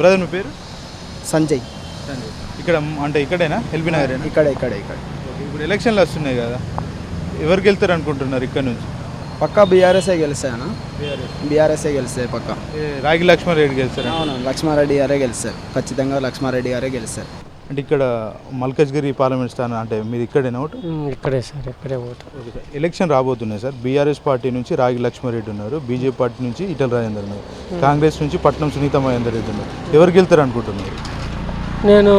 Brother మీ పేరు? సంజయ్. ఇక్కడ అంటే ఇక్కడేనా ఎల్బీ నగర్? ఇక్కడ ఓకే, ఇప్పుడు ఎలక్షన్లు వస్తున్నాయి కదా, ఎవరికి వెళ్తారు అనుకుంటున్నారు ఇక్కడ నుంచి? పక్కా బీఆర్ఎస్ఏ గెలిచాను. బీఆర్ఎస్ఏ గెలిస్తే పక్కా. రాగి లక్ష్మారెడ్డి గెలుస్తారు? అవును, లక్ష్మారెడ్డి గారే గెలిస్తారు. ఖచ్చితంగా లక్ష్మారెడ్డి గారే గెలిస్తారు. అంటే ఇక్కడ మల్కజ్గిరి పార్లమెంట్ స్థానం అంటే మీది ఇక్కడేనా ఓటు? ఇక్కడే సార్, ఇక్కడే ఓటు. ఎలక్షన్ రాబోతున్నాయి సార్. బీఆర్ఎస్ పార్టీ నుంచి రాగి లక్ష్మారెడ్డి ఉన్నారు, బీజేపీ పార్టీ నుంచి ఈటల రాజేందర్ ఉన్నారు, కాంగ్రెస్ నుంచి పట్నం సునీత మహేందర్ రెడ్డి ఉన్నారు. ఎవరికి వెళ్తారు అనుకుంటున్నారు? నేను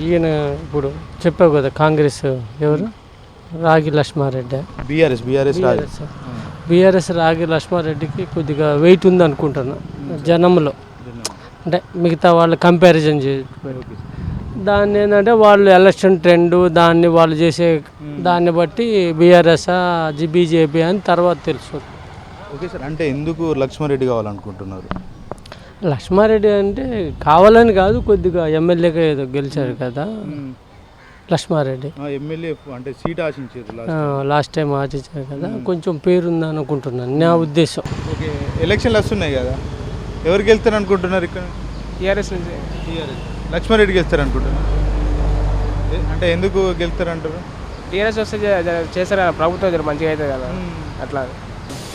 ఈయన ఇప్పుడు చెప్పావు కదా, కాంగ్రెస్ ఎవరు, రాగి లక్ష్మారెడ్డి. బీఆర్ఎస్ రాగి లక్ష్మారెడ్డికి కొద్దిగా వెయిట్ ఉంది అనుకుంటున్నా జనంలో, అంటే మిగతా వాళ్ళు కంపారిజన్ దాన్ని ఏంటంటే వాళ్ళు ఎలక్షన్ ట్రెండ్ దాన్ని వాళ్ళు చేసే దాన్ని బట్టి బీఆర్ఎస్ బీజేపీ అని తర్వాత తెలుసు. ఓకే సార్, అంటే ఎందుకు లక్ష్మారెడ్డి కావాలనుకుంటున్నారు? లక్ష్మారెడ్డి అంటే కావాలని కాదు, కొద్దిగా ఎమ్మెల్యేగా ఏదో గెలిచారు కదా లక్ష్మారెడ్డి. ఎమ్మెల్యే అంటే సీట్ ఆశించారు లాస్ట్ టైం ఆశించారు కదా, కొంచెం పేరుంది అనుకుంటున్నాను నా ఉద్దేశం. ఓకే, ఎలక్షన్లు వస్తున్నాయి కదా, ఎవరికి వెళ్తారు అనుకుంటున్నారు ఇక్కడ? టీఆర్ఎస్ నుంచి. లక్ష్మారెడ్డికి వెళ్తారు అనుకుంటున్నారు, అంటే ఎందుకు గెలుస్తారు అంటారు? టీఆర్ఎస్ వస్తే చేస్తారా, ప్రభుత్వం మంచిగా అవుతుంది కదా అట్లా.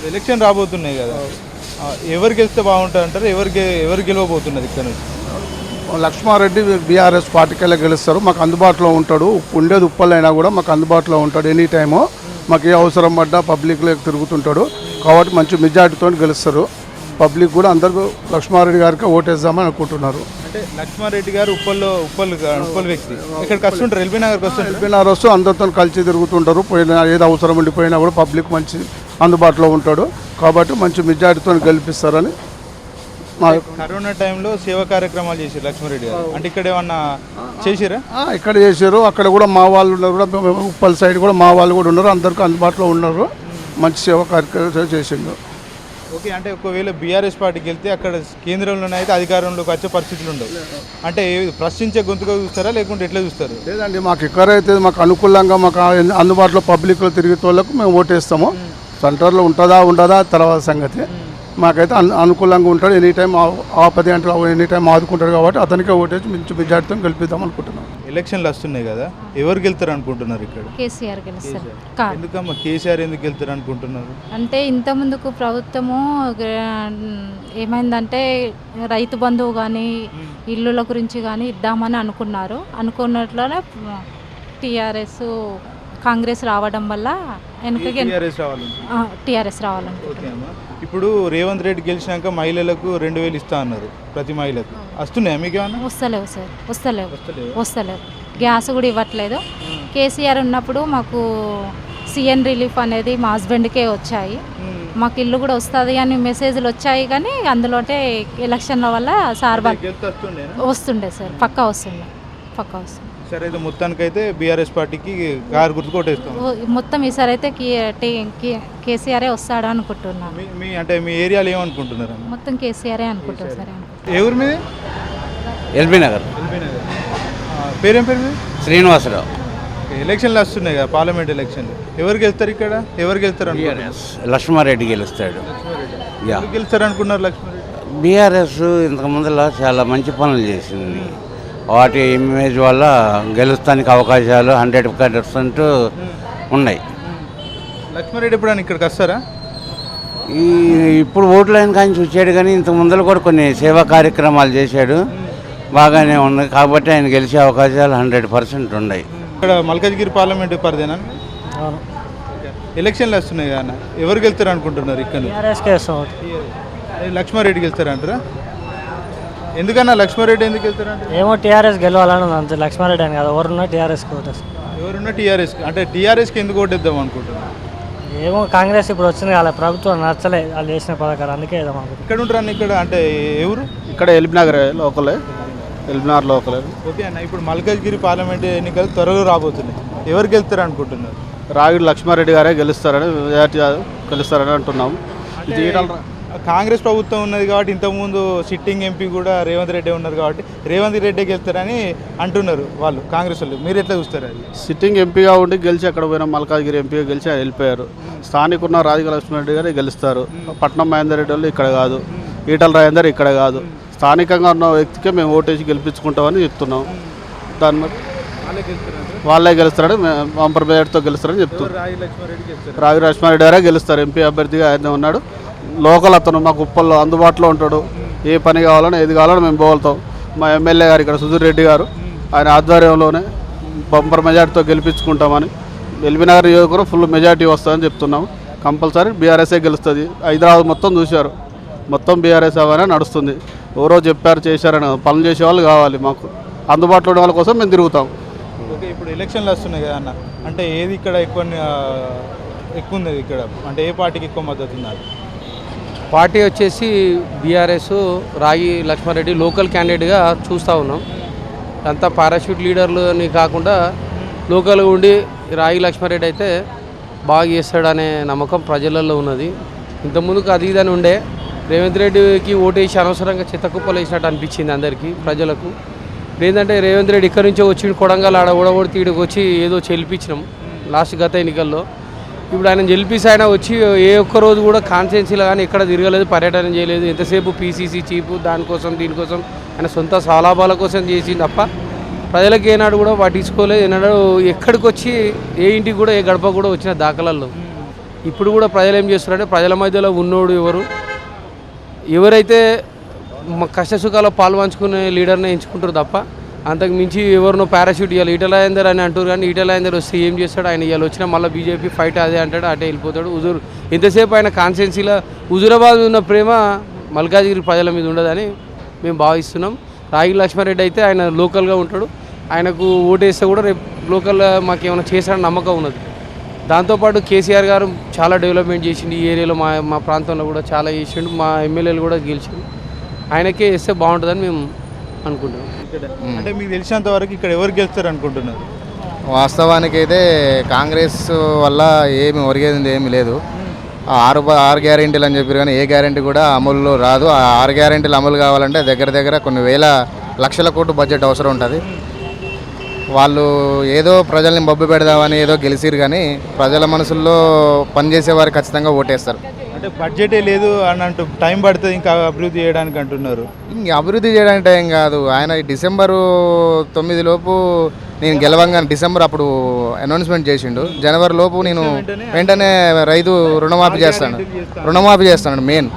ఎలక్షన్ రాబోతున్నాయి కదా, ఎవరు గెలిస్తే బాగుంటుంది అంటారు? ఎవరు గెలవబోతున్నారు ఇక్కడ నుంచి? లక్ష్మారెడ్డి బీఆర్ఎస్ పార్టీకెళ్ళి గెలుస్తారు. మాకు అందుబాటులో ఉంటాడు, ఉండేది ఉప్పలైనా కూడా మాకు అందుబాటులో ఉంటాడు. ఎనీ టైము మాకు ఏ అవసరం పడ్డా పబ్లిక్లో తిరుగుతుంటాడు కాబట్టి మంచి మెజార్టీతో గెలుస్తారు. పబ్లిక్ కూడా అందరికీ లక్ష్మారెడ్డి గారికి ఓటేద్దామని అనుకుంటున్నారు. అంటే లక్ష్మారెడ్డి గారు ఉప్పల్ వ్యక్తి, ఇక్కడికి వస్తుంటారు, ఎల్బీ నగర్కి వస్తుంటారు. ఎల్బీ నగర్ వస్తూ అందరితో కలిసి తిరుగుతుంటారు. పోయినా ఏది అవసరం ఉండిపోయినా కూడా పబ్లిక్ మంచి అందుబాటులో ఉంటాడు కాబట్టి మంచి మెజార్టీతో గెలిపిస్తారని. కరోనా టైంలో సేవా కార్యక్రమాలు చేశారు లక్ష్మారెడ్డి గారు, అంటే ఇక్కడ ఏమన్నా చేసారా? ఇక్కడ చేశారు, అక్కడ కూడా మా వాళ్ళు ఉన్నారు, కూడా ఉప్పల్ సైడ్ కూడా మా వాళ్ళు కూడా ఉన్నారు, అందరికీ అందుబాటులో ఉన్నారు. మంచి సేవా కార్యక్రమాలు చేసిండు. ఓకే, అంటే ఒకవేళ బీఆర్ఎస్ పార్టీకి వెళ్తే అక్కడ కేంద్రంలోనే అయితే అధికారంలోకి వచ్చే పరిస్థితులు ఉండవు, అంటే ప్రశ్నించే గొంతుగా చూస్తారా లేకుంటే ఎట్లా చూస్తారు? లేదండి, మాకు ఎక్కడైతే మాకు అనుకూలంగా మాకు అందుబాటులో పబ్లిక్లో తిరిగే వాళ్ళకు మేము ఓటేస్తాము. సెంటర్లో ఉంటుందా ఉండదా తర్వాత సంగతి. మాకైతే అనుకూలంగా ఉంటాడు, ఎనీ టైం ఆపది అంటే ఎనీ టైం ఆదుకుంటాడు కాబట్టి అతనికే ఓటేసి మంచి మెజార్టీతో గెలిపిద్దాం అనుకుంటున్నాం. ఎలక్షన్లు వస్తున్నాయి కదా, ఎవరు గెలుతారు అనుకుంటున్నారు ఇక్కడ? కేసీఆర్ గెలుస్తారు. ఎందుకమ్మా కేసీఆర్ ఎందుకు గెలుతారు అనుకుంటున్నారు? అంటే ఇంత ముందుకు ప్రభుత్వము ఏమైందంటే రైతు బంధువు కానీ ఇల్లుల గురించి కానీ ఇద్దామని అనుకున్నారు. అనుకున్నట్లనే టీఆర్ఎస్ కాంగ్రెస్ రావడం వల్ల వెనకకి టీఆర్ఎస్ రావాలనుకుంటున్నాను. ఇప్పుడు రేవంత్ రెడ్డి గెలిచినాక మహిళలకు 2000 ఇస్తా అన్నారు ప్రతి మహిళకు, వస్తున్నాయా మీకు ఏమన్నా? వస్తలేవు సార్, వస్తలేవు. గ్యాస్ కూడా ఇవ్వట్లేదు. కేసీఆర్ ఉన్నప్పుడు మాకు సిఎన్ రిలీఫ్ అనేది మా హస్బెండ్కే వచ్చాయి, మాకు ఇల్లు కూడా వస్తుంది అని మెసేజ్లు వచ్చాయి. కానీ అందులోనే ఎలక్షన్ల వల్ల సార్ వస్తుండే సార్, పక్కా వస్తుండే. సరే, అయితే మొత్తానికైతే బీఆర్ఎస్ పార్టీకి కారు గుర్తు కొట్టేస్తాం మొత్తం. ఈసారి అయితే కేసీఆరే వస్తాడు అనుకుంటున్నాను. అంటే మీ ఏరియాలో ఏమనుకుంటున్నారు? మొత్తం కేసీఆరే అనుకుంటున్నారు సార్. ఏ ఊరు మీది? ఎల్బీ నగర్. పేరేం పేరు? శ్రీనివాసరావు. ఎలక్షన్లు వస్తున్నాయి కదా, పార్లమెంట్ ఎలక్షన్లు, ఎవరు గెలుస్తారు ఇక్కడ? ఎవరు గెలుస్తారు? లక్ష్మారెడ్డి గెలుస్తాడు. గెలుస్తారు అనుకున్నారు లక్ష్మారెడ్డి? బీఆర్ఎస్ ఇంతకు ముందులా చాలా మంచి పనులు చేసింది, వాటి ఇమేజ్ వల్ల గెలుస్తానికి అవకాశాలు 100% ఉన్నాయి. లక్ష్మారెడ్డి ఎప్పుడు ఇక్కడికి వస్తారా? ఇప్పుడు ఓట్లైన కానీ చూసాడు, కానీ ఇంతకు ముందర కూడా కొన్ని సేవా కార్యక్రమాలు చేశాడు, బాగానే ఉన్నాయి కాబట్టి ఆయన గెలిచే అవకాశాలు 100% ఉన్నాయి. ఇక్కడ మల్కజ్గిరి పార్లమెంటు పరిధినా? ఎలక్షన్లు వస్తున్నాయి కదా, ఎవరు గెలుస్తారు అనుకుంటున్నారు ఇక్కడ? లక్ష్మారెడ్డి గెలుస్తారంటారా? ఎందుకన్నా లక్ష్మారెడ్డి ఎందుకు వెళ్తారంటే? ఏమో టీఆర్ఎస్ గెలవాలని అంతే, లక్ష్మారెడ్డి అని కాదు, ఎవరున్నా టీఆర్ఎస్కి ఓటేస్తారు. ఎవరున్నా టీఆర్ఎస్కి, అంటే టీఆర్ఎస్కి ఎందుకు ఓటేద్దాం అనుకుంటున్నారు? ఏమో కాంగ్రెస్ ఇప్పుడు వచ్చింది కదా, ప్రభుత్వం నచ్చలే వాళ్ళు చేసిన పథకాలు, అందుకే ఇక్కడ ఉంటారు. ఇక్కడ అంటే ఎవరు? ఇక్కడ ఎల్బీ నగర్ లోకలే, ఎల్బీ నగర్ లోకలే. ఓకే అన్న, ఇప్పుడు మల్కజ్గిరి పార్లమెంట్ ఎన్నికలు త్వరలో రాబోతున్నాయి, ఎవరు గెలుస్తారు అనుకుంటున్నారు? రాగి లక్ష్మారెడ్డి గారే గెలుస్తారని అంటున్నాం. కాంగ్రెస్ ప్రభుత్వం ఉన్నది కాబట్టి ఇంతకుముందు సిట్టింగ్ ఎంపీ కూడా రేవంత్ రెడ్డి ఉన్నారు కాబట్టి రేవంత్ రెడ్డి గెలుస్తారని అంటున్నారు వాళ్ళు, కాంగ్రెస్ వాళ్ళు. మీరు ఎట్లా చూస్తారు? అది సిట్టింగ్ ఎంపీగా ఉండి గెలిచి అక్కడ పోయిన మల్కాజ్గిరి ఎంపీగా గెలిచి ఆయన వెళ్ళిపోయారు. స్థానిక ఉన్న రాజకీయ లక్ష్మారెడ్డి గారే గెలుస్తారు. పట్నం మహేందర్ రెడ్డి వాళ్ళు ఇక్కడ కాదు, ఈటల రాజేందర్ ఇక్కడ కాదు, స్థానికంగా ఉన్న వ్యక్తికే మేము ఓటేసి గెలిపించుకుంటామని చెప్తున్నాం. దాన్ని బట్టి వాళ్ళే గెలుస్తారని బంపర్ మెజార్టీతో గెలుస్తారని చెప్తున్నాం. రాగి లక్ష్మారెడ్డి గారే గెలుస్తారు. ఎంపీ అభ్యర్థిగా ఆయన ఉన్నాడు. లోకల్ అతను మాకు ఉప్పల్లో అందుబాటులో ఉంటాడు. ఏ పని కావాలన్నా ఏది కావాలన్నా మేము పోగలుగుతాం. మా ఎమ్మెల్యే గారు ఇక్కడ సుధీర్ రెడ్డి గారు ఆయన ఆధ్వర్యంలోనే బంపర్ మెజార్టీతో గెలిపించుకుంటామని ఎల్బీనగర్ నియోజకవర్గం ఫుల్ మెజార్టీ వస్తుందని చెప్తున్నాము. కంపల్సరీ బీఆర్ఎస్ఏ గెలుస్తుంది. హైదరాబాద్ మొత్తం చూశారు, మొత్తం బీఆర్ఎస్ అవనే నడుస్తుంది. ఎవరో చెప్పారు చేశారని పనులు చేసేవాళ్ళు కావాలి. మాకు అందుబాటులో ఉన్న వాళ్ళ కోసం మేము తిరుగుతాం. ఓకే, ఇప్పుడు ఎలక్షన్లు వస్తున్నాయి కదా అన్న, అంటే ఏది ఇక్కడ ఎక్కువ ఉంది ఇక్కడ, అంటే ఏ పార్టీకి ఎక్కువ మద్దతు ఉన్నారు? పార్టీ వచ్చేసి బీఆర్ఎస్ రాగి లక్ష్మారెడ్డి లోకల్ క్యాండిడేట్గా చూస్తూ ఉన్నాం. అంతా పారాషూట్ లీడర్లని కాకుండా లోకల్గా ఉండి రాగి లక్ష్మారెడ్డి అయితే బాగా చేస్తాడనే నమ్మకం ప్రజలలో ఉన్నది. ఇంతకుముందుకు అది ఇదని ఉండే రేవంత్ రెడ్డికి ఓటేసి అనవసరంగా చిత్తకుప్పలు వేసినట్టు అనిపించింది అందరికీ ప్రజలకు. ఏంటంటే రేవంత్ రెడ్డి ఇక్కడి నుంచో వచ్చి కొడంగల్ ఆడ ఓడగొడి తీడికి వచ్చి ఏదో చెల్పించినాం లాస్ట్ గత ఎన్నికల్లో. ఇప్పుడు ఆయన గెలిపిస్తే ఆయన వచ్చి ఏ ఒక్క రోజు కూడా కాన్స్టిట్యున్సీలో కానీ ఎక్కడ తిరగలేదు, పర్యటన చేయలేదు. ఎంతసేపు పీసీసీ చీపు దానికోసం దీనికోసం ఆయన సొంత స్వలాభాల కోసం చేసింది తప్ప ప్రజలకు ఏనాడు కూడా పట్టించుకోలేదు. ఏనాడు ఎక్కడికి వచ్చి ఏ ఇంటికి కూడా ఏ గడప కూడా వచ్చిన దాఖలాల్లో. ఇప్పుడు కూడా ప్రజలు ఏం చేస్తున్నారంటే ప్రజల మధ్యలో ఉన్నోడు ఎవరైతే కష్టసుఖాల్లో పాల్పంచుకునే లీడర్ని ఎంచుకుంటారు తప్ప అంతకు మించి ఎవరినో పారాషూట్ ఇవ్వాలి ఈటలాయందర్ అని అంటారు. కానీ ఈటలాయందర్ వస్తే ఏం చేస్తాడు? ఆయన ఇవాళ వచ్చినా మళ్ళీ బీజేపీ ఫైట్ అదే అంటాడు, అటే వెళ్ళిపోతాడు. ఎంతసేపు ఆయన కాన్స్టిట్యున్సీలో హుజూరాబాద్ ఉన్న ప్రేమ మల్కాజ్గిరి ప్రజల మీద ఉండదని మేము భావిస్తున్నాం. రాగి లక్ష్మారెడ్డి అయితే ఆయన లోకల్గా ఉంటాడు. ఆయనకు ఓటేస్తే కూడా రేపు లోకల్లో మాకు ఏమైనా చేశాడని నమ్మకం ఉన్నది. దాంతోపాటు కేసీఆర్ గారు చాలా డెవలప్మెంట్ చేసిండు. ఈ ఏరియాలో మా ప్రాంతంలో కూడా చాలా చేసిండు. మా ఎమ్మెల్యేలు కూడా గెలిచిండు. ఆయనకే వేస్తే బాగుంటుందని మేము అనుకుంటున్నాం. అంటే మీకు తెలిసినంత వరకు ఇక్కడ ఎవరు గెలుస్తారు అనుకుంటున్నారు? వాస్తవానికి అయితే కాంగ్రెస్ వల్ల ఏమి ఒరిగేది ఏమి లేదు. ఆరు గ్యారెంటీలు అని చెప్పారు కానీ ఏ గ్యారెంటీ కూడా అమలులో రాదు. ఆ 6 గ్యారెంటీలు అమలు కావాలంటే దగ్గర కొన్ని లక్షల కోట్లు బడ్జెట్ అవసరం ఉంటుంది. వాళ్ళు ఏదో ప్రజల్ని మబ్బు పెడదామని ఏదో గెలిచిరు కానీ ప్రజల మనసుల్లో పనిచేసేవారు ఖచ్చితంగా ఓటేస్తారు. అంటే బడ్జెటే లేదు అని అంటూ టైం పడుతుంది ఇంకా అభివృద్ధి చేయడానికి అంటున్నారు. ఇంక అభివృద్ధి చేయడానికి టైం కాదు. ఆయన డిసెంబరు 9 లోపు నేను గెలవంగానే డిసెంబర్ అప్పుడు అనౌన్స్మెంట్ చేసిండు. జనవరి లోపు నేను వెంటనే రైతు రుణమాఫీ చేస్తాను. మెయిన్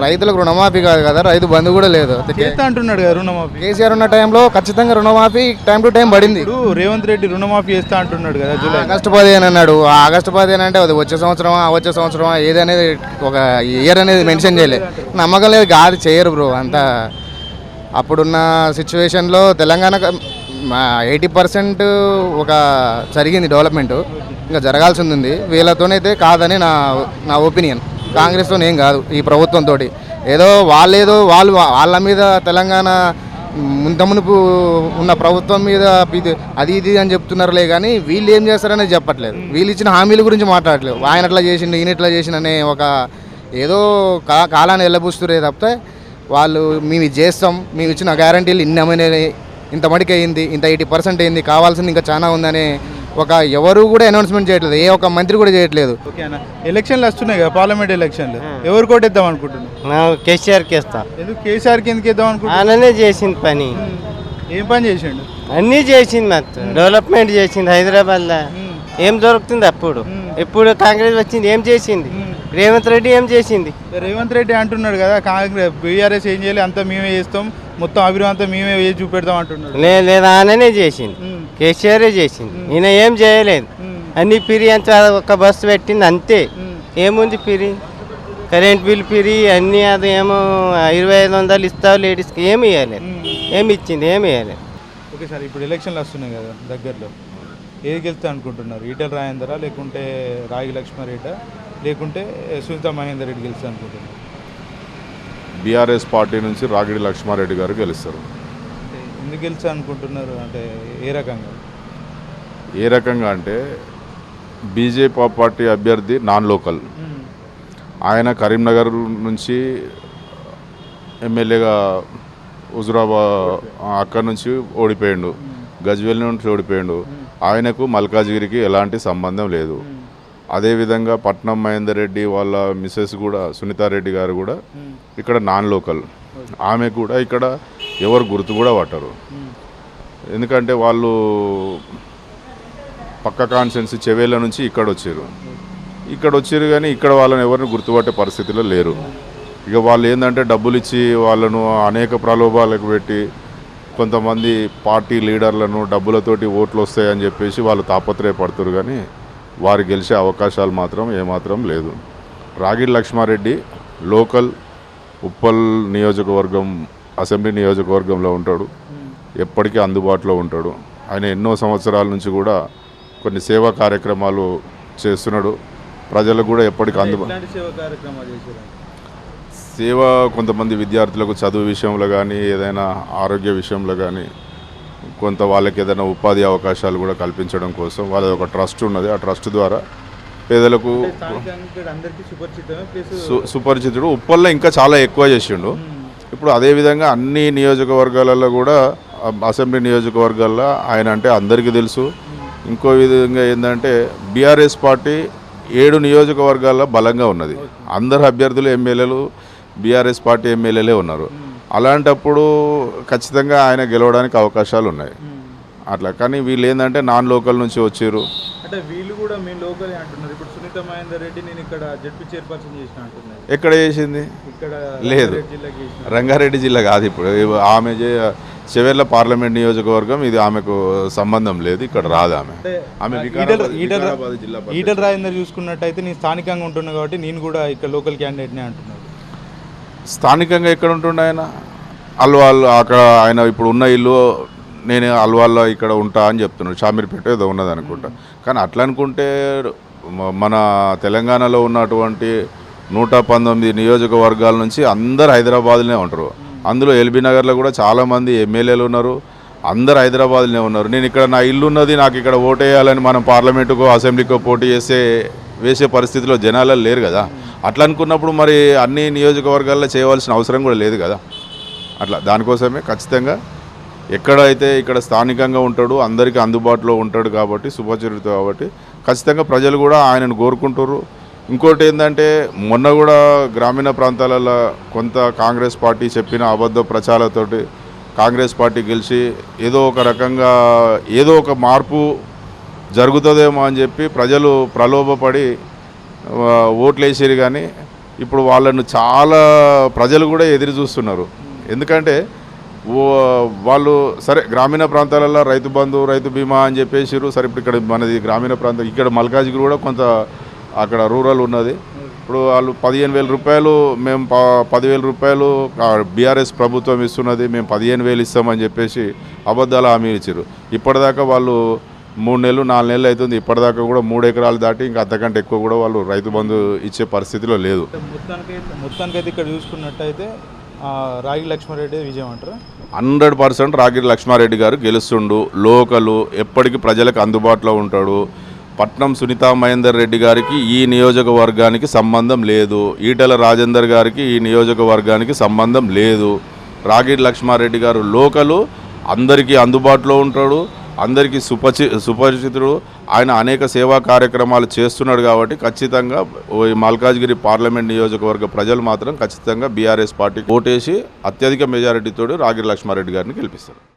రైతులకు రుణమాఫీ కాదు కదా, రైతు బంధు కూడా లేదు అంటున్నాడు కదా రుణమాఫీ. కేసీఆర్ ఉన్న టైంలో ఖచ్చితంగా రుణమాఫీ టైం టు టైం పడింది. రేవంత్ రెడ్డి రుణమాఫీ చేస్తా అంటున్నాడు కదా జూలై ఆగస్టు 15 అన్నాడు. ఆగస్టు 15 అంటే అది వచ్చే సంవత్సరమా ఏది అనేది ఒక ఇయర్ అనేది మెన్షన్ చేయలేదు. నమ్మకం లేదు కాదు, చేయరు బ్రో. అంతా అప్పుడున్న సిచ్యువేషన్లో తెలంగాణ 80% ఒక జరిగింది డెవలప్మెంట్, ఇంకా జరగాల్సింది ఉంది. వీళ్ళతోనైతే కాదని నా ఒపీనియన్. కాంగ్రెస్తో ఏం కాదు, ఈ ప్రభుత్వంతో ఏదో వాళ్ళ మీద తెలంగాణ మునుపు ఉన్న ప్రభుత్వం మీద ఇది అని చెప్తున్నారులే కానీ వీళ్ళు ఏం చేస్తారనేది చెప్పట్లేదు. వీళ్ళు ఇచ్చిన హామీల గురించి మాట్లాడలేదు. ఆయన ఎట్లా చేసిండు ఈయన ఎట్లా చేసిండనే ఒక ఏదో కాలాన్ని వెళ్ళబూస్తురే తప్పితే వాళ్ళు మేము ఇది చేస్తాం, మేము ఇచ్చిన గ్యారంటీలు ఇంత మటుకు అయింది, ఇంత 80% అయింది, కావాల్సింది ఇంకా చాలా ఉందని ఎవరు కూడా అనౌన్స్మెంట్ చేయట్లేదు. ఏ ఒక్క మంత్రి కూడా చేయట్లేదు. ఓకే అన్న, ఎలక్షన్లు వస్తున్నాయి కదా, పార్లమెంట్ ఎలక్షన్లు, ఎవరు కోటేద్దాం అనుకుంటున్నాను? కేసీఆర్కి వేస్తా. ఎందుకు కేసీఆర్కి ఎందుకు వేద్దాం అనుకుంటున్నాను? ఆయననే చేసింది పని. ఏం పని చేసిండు? అన్నీ చేసింది, మొత్తం డెవలప్మెంట్ చేసింది. హైదరాబాద్లో ఏం దొరుకుతుంది అప్పుడు? ఇప్పుడు కాంగ్రెస్ వచ్చింది ఏం చేసింది? రేవంత్ రెడ్డి ఏం చేసింది? రేవంత్ రెడ్డి అంటున్నాడు కదా కాంగ్రెస్ బీఆర్ఎస్ ఏం చేయాలి, అంతా మేమే చేస్తాం, మొత్తం అభివృద్ధి అంతా మేమే చేసి చూపెడతాం అంటున్నాడు. లేదు, ఆయననే చేసింది, కేసీఆరే చేసింది. ఈయన ఏం చేయలేదు. అన్ని పిరి అంత ఒక బస్సు పెట్టింది అంతే. ఏముంది పిరి? కరెంట్ బిల్ పిరి అన్నీ అది ఏమో 2500 ఇస్తావు లేడీస్కి, ఏమి ఇవ్వలేదు. ఏమి ఇచ్చింది? ఏమి ఇవ్వలేదు. ఓకే సార్, ఇప్పుడు ఎలక్షన్లు వస్తున్నాయి కదా దగ్గరలో, ఏది గెలుస్తా అనుకుంటున్నారు? ఈటెల రాజేందరా, లేకుంటే రాగి లక్ష్మారెడ్డి, లేకుంటే సునీతా మహేందర్ రెడ్డి గెలుస్తా అనుకుంటున్నారు? బీఆర్ఎస్ పార్టీ నుంచి రాగిడి లక్ష్మారెడ్డి గారు గెలుస్తారు. ఎందుకు గెలుస్తా అనుకుంటున్నారు? అంటే ఏ రకంగా అంటే బీజేపీ పార్టీ అభ్యర్థి నాన్ లోకల్, ఆయన కరీంనగర్ నుంచి ఎమ్మెల్యేగా హుజూరాబాద్ అక్కడి నుంచి ఓడిపోయాడు, గజ్వేల్ నుంచి ఓడిపోయాడు. ఆయనకు మల్కాజ్గిరికి ఎలాంటి సంబంధం లేదు. అదేవిధంగా పట్నం మహేందర్ రెడ్డి వాళ్ళ మిసెస్ కూడా సునీతారెడ్డి గారు కూడా ఇక్కడ నాన్ లోకల్. ఆమె కూడా ఇక్కడ ఎవరు గుర్తు కూడా పట్టరు. ఎందుకంటే వాళ్ళు పక్క కాన్స్టిట్యున్సీ చెవేళ్ళ నుంచి ఇక్కడ వచ్చారు కానీ ఇక్కడ వాళ్ళని ఎవరిని గుర్తుపట్టే పరిస్థితిలో లేరు. ఇక వాళ్ళు ఏంటంటే డబ్బులు ఇచ్చి వాళ్ళను అనేక ప్రలోభాలకు పెట్టి కొంతమంది పార్టీ లీడర్లను డబ్బులతోటి ఓట్లు వస్తాయని చెప్పేసి వాళ్ళు తాపత్రయపడుతున్నారు కానీ వారు గెలిచే అవకాశాలు మాత్రం ఏమాత్రం లేదు. రాగిడి లక్ష్మారెడ్డి లోకల్ ఉప్పల్ నియోజకవర్గం అసెంబ్లీ నియోజకవర్గంలో ఉంటాడు, ఎప్పటికీ అందుబాటులో ఉంటాడు. ఆయన ఎన్నో సంవత్సరాల నుంచి కూడా కొన్ని సేవా కార్యక్రమాలు చేస్తున్నాడు. ప్రజలకు కూడా ఎప్పటికీ సేవ కొంతమంది విద్యార్థులకు చదువు విషయంలో కానీ ఏదైనా ఆరోగ్య విషయంలో కానీ కొంత వాళ్ళకి ఏదైనా ఉపాధి అవకాశాలు కూడా కల్పించడం కోసం వాళ్ళది ఒక ట్రస్ట్ ఉన్నది. ఆ ట్రస్ట్ ద్వారా పేదలకు సుపరిచితుడు. ఉప్పల్లో ఇంకా చాలా ఎక్కువ చేసిండు. ఇప్పుడు అదేవిధంగా అన్ని నియోజకవర్గాలలో కూడా అసెంబ్లీ నియోజకవర్గాల్లో ఆయన అంటే అందరికీ తెలుసు. ఇంకో విధంగా ఏంటంటే బీఆర్ఎస్ పార్టీ 7 నియోజకవర్గాల్లో బలంగా ఉన్నది. అందరు అభ్యర్థులు ఎమ్మెల్యేలు బీఆర్ఎస్ పార్టీ ఎమ్మెల్యేలే ఉన్నారు. అలాంటప్పుడు ఖచ్చితంగా ఆయన గెలవడానికి అవకాశాలు ఉన్నాయి అట్లా. కానీ వీళ్ళు ఏంటంటే నాన్ లోకల్ నుంచి వచ్చారు. అంటే వీళ్ళు కూడా మీ లోకలే అంటున్నారు. ఇప్పుడు సునీత మహేందర్ రెడ్డి నేను ఇక్కడ జడ్పీ చైర్పర్సన్ చేసిన అంటున్నారు. ఎక్కడ చేసింది? ఇక్కడ లేదు, రంగారెడ్డి జిల్లా కాదు. ఇప్పుడు ఆమె చెవేళ్ళ పార్లమెంట్ నియోజకవర్గం, ఇది ఆమెకు సంబంధం లేదు, ఇక్కడ రాదు ఆమె. ఈటల రాజేందర్ చూసుకున్నట్టయితే నేను స్థానికంగా ఉంటున్నా కాబట్టి నేను కూడా ఇక్కడ లోకల్ క్యాండిడేట్నే అంటున్నాను. స్థానికంగా ఎక్కడ ఉంటుండే ఆయన? అల్వాల్ అక్కడ ఆయన ఇప్పుడు ఉన్న ఇల్లు నేను అల్వాల్లో ఇక్కడ ఉంటా అని చెప్తున్నాడు. షామీర్పేట ఏదో ఉన్నది అనుకుంటా. కానీ అట్లా అనుకుంటే మన తెలంగాణలో ఉన్నటువంటి 119 నియోజకవర్గాల నుంచి అందరు హైదరాబాద్లోనే ఉంటారు. అందులో ఎల్బీ నగర్లో కూడా చాలామంది ఎమ్మెల్యేలు ఉన్నారు, అందరు హైదరాబాద్లోనే ఉన్నారు. నేను ఇక్కడ నా ఇల్లు ఉన్నది, నాకు ఇక్కడ ఓటేయాలని మనం పార్లమెంటుకో అసెంబ్లీకో పోటీ వేసే పరిస్థితిలో జనాలు లేరు కదా. అట్లా అనుకున్నప్పుడు మరి అన్ని నియోజకవర్గాల్లో చేయవలసిన అవసరం కూడా లేదు కదా. అట్లా దానికోసమే ఖచ్చితంగా ఎక్కడైతే ఇక్కడ స్థానికంగా ఉంటాడు, అందరికీ అందుబాటులో ఉంటాడు కాబట్టి సుపరిచితుడు కాబట్టి ఖచ్చితంగా ప్రజలు కూడా ఆయనను కోరుకుంటారు. ఇంకోటి ఏంటంటే మొన్న కూడా గ్రామీణ ప్రాంతాలలో కొంత కాంగ్రెస్ పార్టీ చెప్పిన అబద్ధ ప్రచారాలతోటి కాంగ్రెస్ పార్టీ గెలిచి ఏదో ఒక రకంగా ఏదో ఒక మార్పు జరుగుతుందేమో అని చెప్పి ప్రజలు ప్రలోభపడి ఓట్లేసారు. కానీ ఇప్పుడు వాళ్ళను చాలా ప్రజలు కూడా ఎదురు చూస్తున్నారు. ఎందుకంటే వాళ్ళు సరే గ్రామీణ ప్రాంతాలలో రైతు బంధు రైతు బీమా అని చెప్పేసారు. సరే ఇప్పుడు ఇక్కడ మనది గ్రామీణ ప్రాంతం, ఇక్కడ మల్కాజ్గిరి కూడా కొంత అక్కడ రూరల్ ఉన్నది. ఇప్పుడు వాళ్ళు 15,000 రూపాయలు, మేము 10,000 రూపాయలు బీఆర్ఎస్ ప్రభుత్వం ఇస్తున్నది, మేము 15,000 ఇస్తామని చెప్పేసి అబద్ధాలు హామీ ఇచ్చారు. ఇప్పటిదాకా వాళ్ళు 3 నెలలు 4 నెలలు అవుతుంది, ఇప్పటిదాకా కూడా 3 ఎకరాలు దాటి ఇంకా అంతకంటే ఎక్కువ కూడా వాళ్ళు రైతు బంధు ఇచ్చే పరిస్థితిలో లేదు. మొత్తానికైతే ఇక్కడ చూసుకున్నట్టయితే రాగి లక్ష్మారెడ్డి విజయం అంటారా? 100% రాగిడి లక్ష్మారెడ్డి గారు గెలుస్తుండు. లోకలు ఎప్పటికీ ప్రజలకు అందుబాటులో ఉంటాడు. పట్నం సునీతా మహేందర్ రెడ్డి గారికి ఈ నియోజకవర్గానికి సంబంధం లేదు, ఈటల రాజేందర్ గారికి ఈ నియోజకవర్గానికి సంబంధం లేదు. రాగిడి లక్ష్మారెడ్డి గారు లోకలు, అందరికీ అందుబాటులో ఉంటాడు, అందరికీ సుపరిచితుడు. ఆయన అనేక సేవా కార్యక్రమాలు చేస్తున్నాడు కాబట్టి ఖచ్చితంగా మల్కాజ్గిరి పార్లమెంట్ నియోజకవర్గ ప్రజలు మాత్రం ఖచ్చితంగా బీఆర్ఎస్ పార్టీకి ఓటేసి అత్యధిక మెజారిటీతో రాగిడి లక్ష్మారెడ్డి గారిని గెలిపిస్తారు.